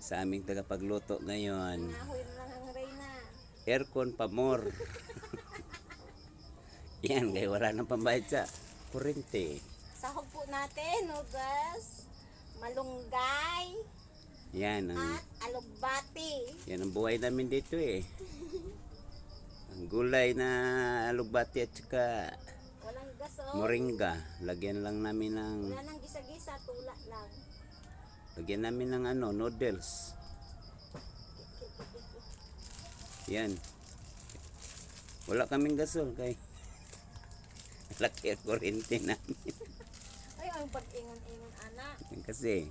sa aming tagapagluto ngayon. Nahoy na lang ang Reyna. Aircon pa more. Yan, kaya wala nang pambayad sa kurente. Sahog po natin, hugas, malunggay, Yan ang, at alugbati. yan ang buhay namin dito eh. Ang gulay na alugbati at saka Walang gaso. moringa. Lagyan lang namin ng, Wala nang gisa-gisa, tula lang. lagyan namin ng noodles. Yan. Wala kaming gasol kay laki ang kurente namin. Ay, ang pag-ingon-ingon, anak. Yan kasi.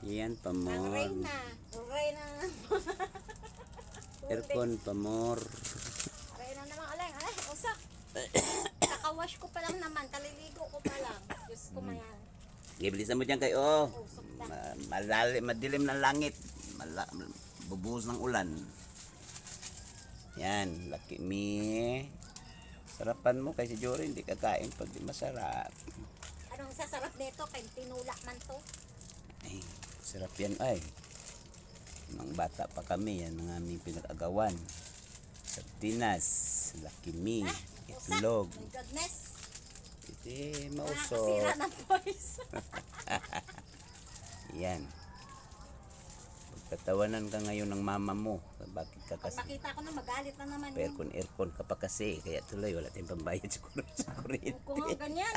Yan pa Ang more. Reyna. Ang Reyna. Aircon pa more. Reyna naman, alay, usak. Kakawash ko pa lang naman, kaliligo ko pa lang. Diyos ko mayan. Ibilisan mo dyan kayo. Oh. Usok na. Madilim ng langit. Bubuhos ng ulan. Yan, laki me. Sarapan mo kay si Jory, hindi kakain pag di masarap. Anong sasarap nito? Kay tinula man to. Ay, sarap yan ay. Nung bata pa kami, yan ang aming pinag-agawan. Sardinas, laki me, itlog. My goodness. Iti Nakakasira mausok. ng voice. Yan. Pagkatawanan ka ngayon ng mama mo. Bakit ka Pag kasi? makita ko na magalit na naman Aircon ka pa kasi. Kaya tuloy, wala tayong pambayad sa kuryente. Kung ganyan.